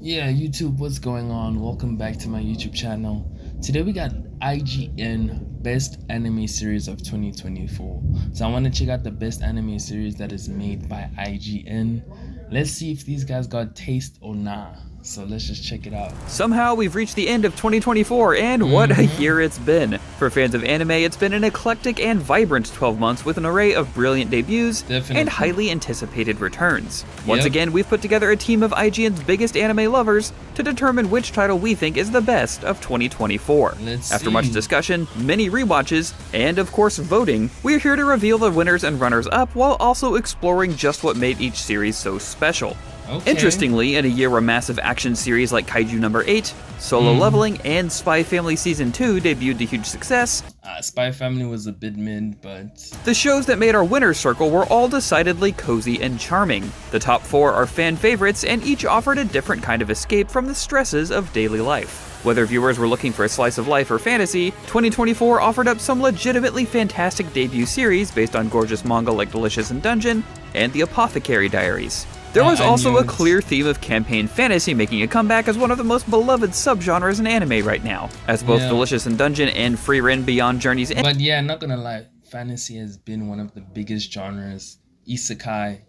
Yeah, YouTube, what's going on? Welcome back to my YouTube channel. Today we got IGN Best Anime Series of 2024. So I want to check out the best anime series that is made by IGN. Let's see if these guys got taste or nah. So let's just check it out. Somehow we've reached the end of 2024, and what a year it's been. For fans of anime, it's been an eclectic and vibrant 12 months with an array of brilliant debuts and highly anticipated returns. Once again, we've put together a team of IGN's biggest anime lovers to determine which title we think is the best of 2024. After much discussion, many rewatches, and of course voting, we're here to reveal the winners and runners-up while also exploring just what made each series so special. Interestingly, in a year where massive action series like Kaiju number 8, Solo Leveling, and Spy Family Season 2 debuted to huge success, Spy Family was a bit mid, but the shows that made our winner's circle were all decidedly cozy and charming. The top 4 are fan favorites, and each offered a different kind of escape from the stresses of daily life. Whether viewers were looking for a slice of life or fantasy, 2024 offered up some legitimately fantastic debut series based on gorgeous manga like Delicious in Dungeon and The Apothecary Diaries. There was also a clear theme of campaign fantasy making a comeback as one of the most beloved subgenres in anime right now, as both Delicious in Dungeon and Frieren Beyond Journey's End. But yeah, not gonna lie, fantasy has been one of the biggest genres. Isekai,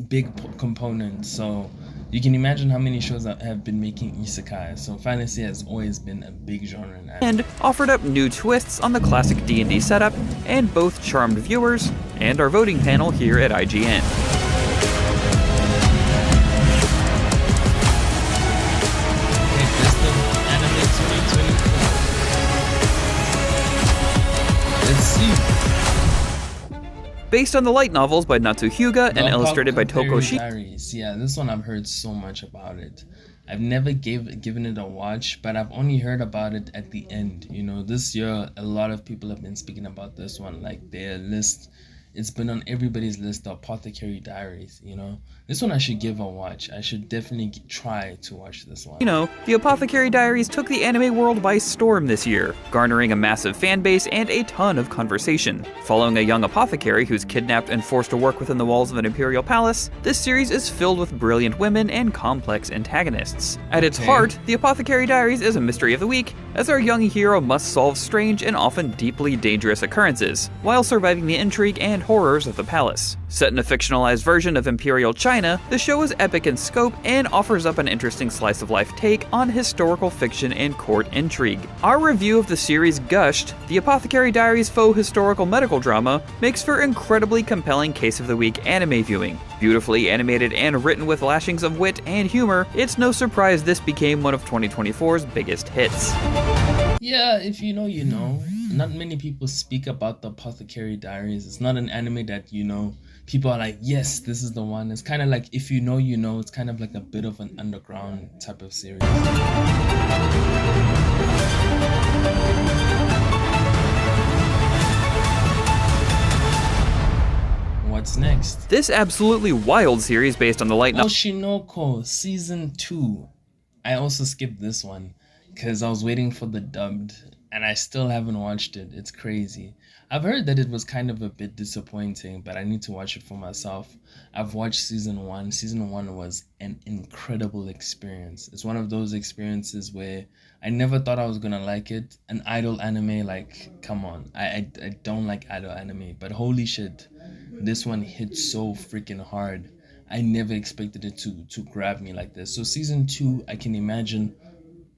big component, so you can imagine how many shows that have been making isekai, so fantasy has always been a big genre in anime. And offered up new twists on the classic D&D setup, and both charmed viewers and our voting panel here at IGN. Based on the light novels by Natsu Hyuga and illustrated by Toko Diaries. Yeah, this one I've heard so much about it. I've never given it a watch, but I've only heard about it at the end. You know, this year a lot of people have been speaking about this one, like their list. It's been on everybody's list, the Apothecary Diaries, you know. This one I should give a watch. I should definitely try to watch this one. You know, the Apothecary Diaries took the anime world by storm this year, garnering a massive fan base and a ton of conversation. Following a young apothecary who's kidnapped and forced to work within the walls of an imperial palace, this series is filled with brilliant women and complex antagonists. At its heart, the Apothecary Diaries is a mystery of the week, as our young hero must solve strange and often deeply dangerous occurrences, while surviving the intrigue and horrors of the palace. Set in a fictionalized version of Imperial China, the show is epic in scope and offers up an interesting slice-of-life take on historical fiction and court intrigue. Our review of the series gushed, the Apothecary Diaries faux historical medical drama makes for incredibly compelling case of the week anime viewing. Beautifully animated and written with lashings of wit and humor, it's no surprise this became one of 2024's biggest hits. Yeah, if you know, you know. Not many people speak about the Apothecary Diaries. It's not an anime that, you know, people are like, yes, this is the one. It's kind of like, if you know, you know. It's kind of like a bit of an underground type of series. What's next? This absolutely wild series based on the light novel Oshinoko Season 2. I also skipped this one because I was waiting for the dubbed, and I still haven't watched it. It's crazy. I've heard that it was kind of a bit disappointing, but I need to watch it for myself. I've watched Season 1. Season 1 was an incredible experience. It's one of those experiences where I never thought I was gonna like it. An idol anime, like, come on. I don't like idol anime, but holy shit, this one hit so freaking hard. I never expected it to grab me like this. So Season 2, I can imagine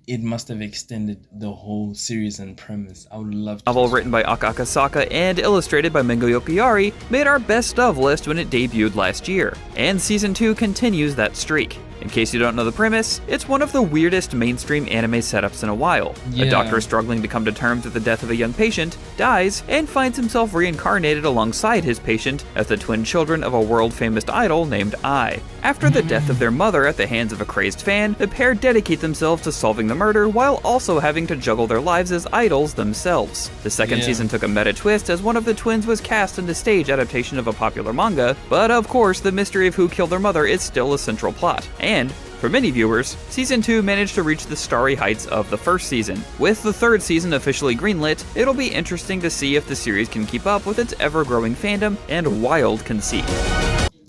it must have extended the whole series and premise. I would love to. Novel written by Aka Akasaka and illustrated by Mengo Yokiyari made our best of list when it debuted last year, and Season 2 continues that streak. In case you don't know the premise, it's one of the weirdest mainstream anime setups in a while. A doctor struggling to come to terms with the death of a young patient dies and finds himself reincarnated alongside his patient as the twin children of a world-famous idol named Ai. After the death of their mother at the hands of a crazed fan, the pair dedicate themselves to solving the murder while also having to juggle their lives as idols themselves. The second season took a meta twist as one of the twins was cast in the stage adaptation of a popular manga, but of course the mystery of who killed their mother is still a central plot. And for many viewers, Season 2 managed to reach the starry heights of the first season. With the third season officially greenlit, it'll be interesting to see if the series can keep up with its ever-growing fandom and wild conceit.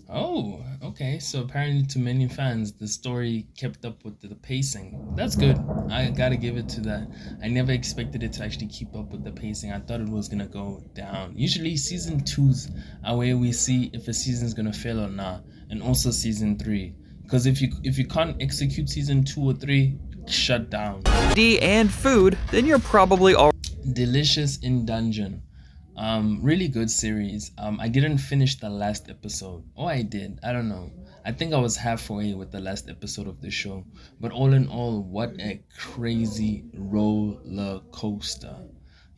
Oh, Okay, so apparently to many fans, the story kept up with the pacing. That's good. I gotta give it to that. I never expected it to actually keep up with the pacing. I thought it was gonna go down. Usually season twos are where we see if a season's gonna fail or not, and also season three. Because if you can't execute season 2 or 3, shut down. And food, then you're probably all Delicious in Dungeon. Really good series. I didn't finish the last episode. Oh, I did. I don't know. I think I was halfway with the last episode of the show. But all in all, what a crazy roller coaster.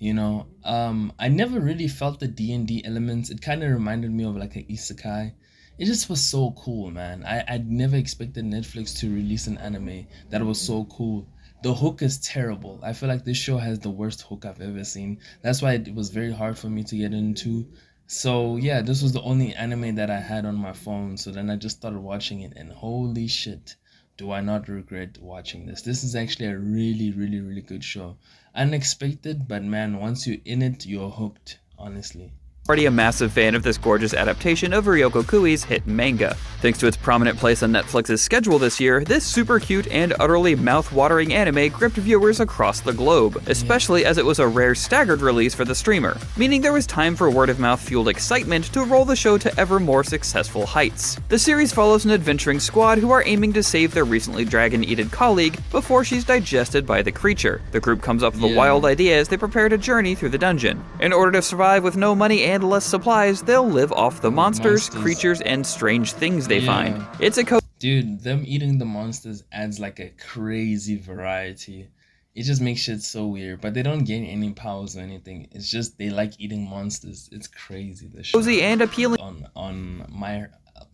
I never really felt the D&D elements. It kind of reminded me of like an isekai. It just was so cool, man. I'd never expected Netflix to release an anime that was so cool. The hook is terrible. I feel like this show has the worst hook I've ever seen. That's why it was very hard for me to get into. So yeah, this was the only anime that I had on my phone. So then I just started watching it, and holy shit, do I not regret watching this. This is actually a really, really, really good show. Unexpected, but man, once you're in it, you're hooked, honestly. Already a massive fan of this gorgeous adaptation of Ryoko Kui's hit manga. Thanks to its prominent place on Netflix's schedule this year, this super cute and utterly mouth-watering anime gripped viewers across the globe, especially as it was a rare staggered release for the streamer, meaning there was time for word-of-mouth fueled excitement to roll the show to ever more successful heights. The series follows an adventuring squad who are aiming to save their recently dragon-eaten colleague before she's digested by the creature. The group comes up with a wild idea as they prepare to journey through the dungeon. In order to survive with no money and less supplies, they'll live off the monsters, creatures, and strange things they find. It's a Dude, them eating the monsters adds like a crazy variety. It just makes shit so weird, but they don't gain any powers or anything. It's just they like eating monsters. It's crazy. The show cozy and appealing on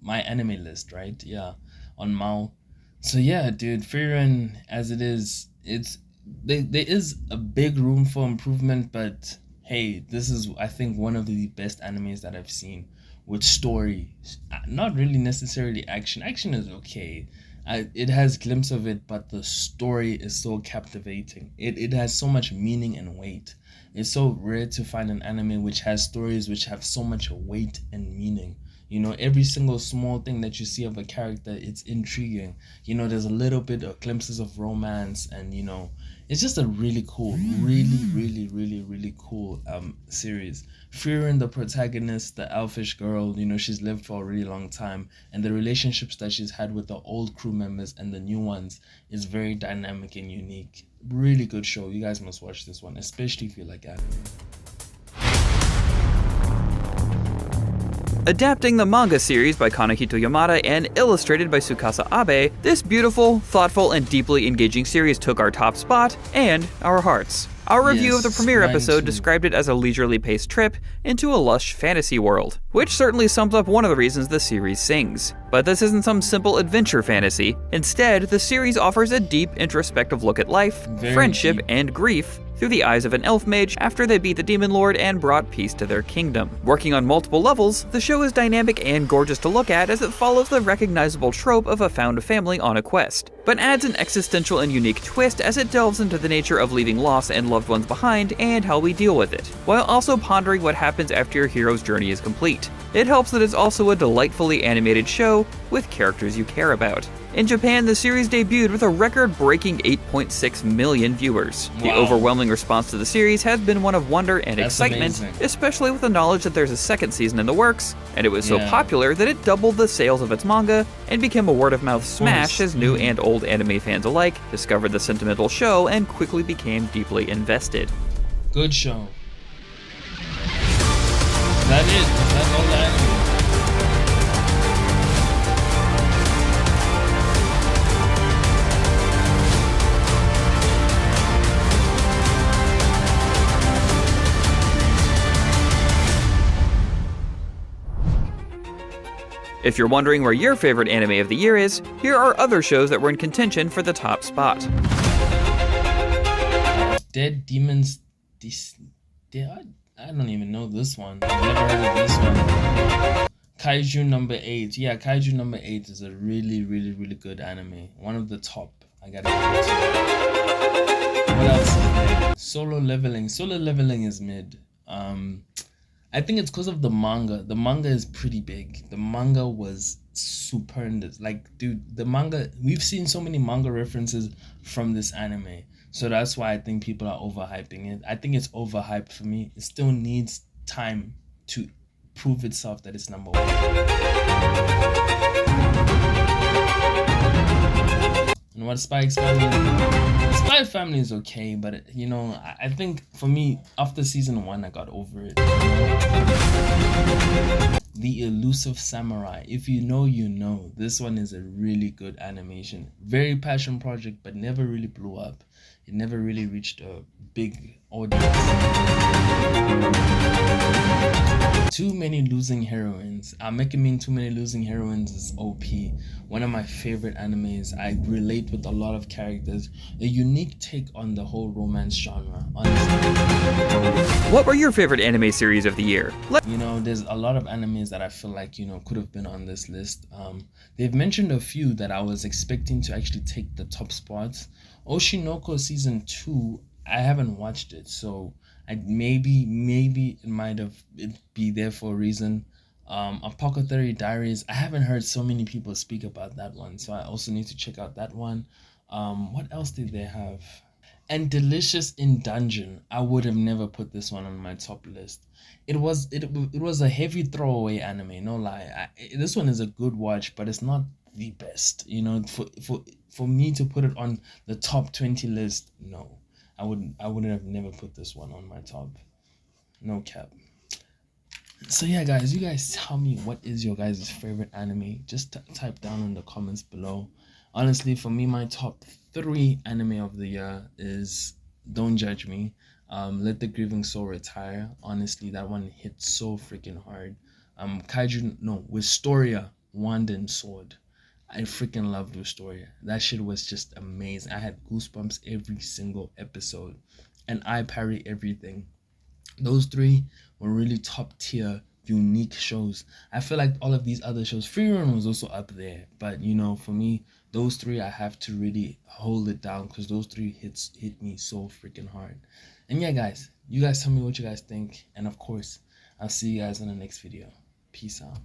my anime list, right? Yeah, on Mao. So yeah, dude, Frieren as it is, there is a big room for improvement, but hey, this is, I think, one of the best animes that I've seen with story. Not really necessarily action. Action is okay. It has glimpse of it, but the story is so captivating. It has so much meaning and weight. It's so rare to find an anime which has stories which have so much weight and meaning. Every single small thing that you see of a character, it's intriguing. There's a little bit of glimpses of romance, and it's just a really cool, really cool series. Frieren, the protagonist, the elfish girl, she's lived for a really long time, and the relationships that she's had with the old crew members and the new ones is very dynamic and unique. Really good show. You guys must watch this one, especially if you like anime. Adapting the manga series by Kanehito Yamada and illustrated by Tsukasa Abe, this beautiful, thoughtful, and deeply engaging series took our top spot and our hearts. Our review of the premiere episode described it as a leisurely paced trip into a lush fantasy world, which certainly sums up one of the reasons the series sings. But this isn't some simple adventure fantasy. Instead, the series offers a deep, introspective look at life, friendship, and grief through the eyes of an elf mage after they beat the demon lord and brought peace to their kingdom. Working on multiple levels, the show is dynamic and gorgeous to look at as it follows the recognizable trope of a found family on a quest, but adds an existential and unique twist as it delves into the nature of leaving loss and loved ones behind and how we deal with it, while also pondering what happens after your hero's journey is complete. It helps that it's also a delightfully animated show with characters you care about. In Japan, the series debuted with a record-breaking 8.6 million viewers. Wow. The overwhelming response to the series has been one of wonder and excitement, especially with the knowledge that there's a second season in the works, and it was so popular that it doubled the sales of its manga and became a word-of-mouth smash as new and old anime fans alike discovered the sentimental show and quickly became deeply invested. Good show. Is that it? Is that all the anime? If you're wondering where your favorite anime of the year is, here are other shows that were in contention for the top spot. Dead Demons... I don't even know this one. I've never heard of this one. Kaiju number 8. Yeah, Kaiju number 8 is a really good anime. One of the top. I gotta give it to it. What else is there? Solo Leveling. Solo Leveling is mid. I think it's because of the manga. The manga is pretty big. The manga was stupendous. Like, dude, the manga, we've seen so many manga references from this anime. So that's why I think people are overhyping it. I think it's overhyped for me. It still needs time to prove itself that it's number one. And what Spike's family? Spy Family is okay, but you know, I think for me, after season 1, I got over it. The Elusive Samurai. If you know, you know. This one is a really good animation. Very passion project, but never really blew up. It never really reached a big audience. Too many losing heroines. Mean Too Many Losing Heroines is OP. One of my favorite animes. I relate with a lot of characters. A unique take on the whole romance genre, honestly. What were your favorite anime series of the year? You know, there's a lot of animes that I feel like, you know, could have been on this list. They've mentioned a few that I was expecting to actually take the top spots. Oshinoko season 2, I haven't watched it, so maybe it might have it be there for a reason. Apothecary Diaries, I haven't heard so many people speak about that one, so I also need to check out that one. What else did they have? And Delicious in Dungeon, I would have never put this one on my top list. It was a heavy throwaway anime, no lie. This one is a good watch, but it's not the best. You know, for me to put it on the top 20 list, no. I would have never put this one on my top. No cap. So yeah, guys, you guys tell me what is your guys' favorite anime. Just type down in the comments below. Honestly, for me, my top 3 anime of the year is Don't Judge Me, Let the Grieving Soul Retire. Honestly, that one hit so freaking hard. Wistoria, Wand and Sword. I freaking loved Wistoria. That shit was just amazing. I had goosebumps every single episode, and I parry everything. Those 3 were really top tier, unique shows. I feel like all of these other shows, Free Run was also up there, but you know, for me, those 3 I have to really hold it down because those 3 hit me so freaking hard. And yeah, guys, you guys tell me what you guys think, and of course, I'll see you guys in the next video. Peace out.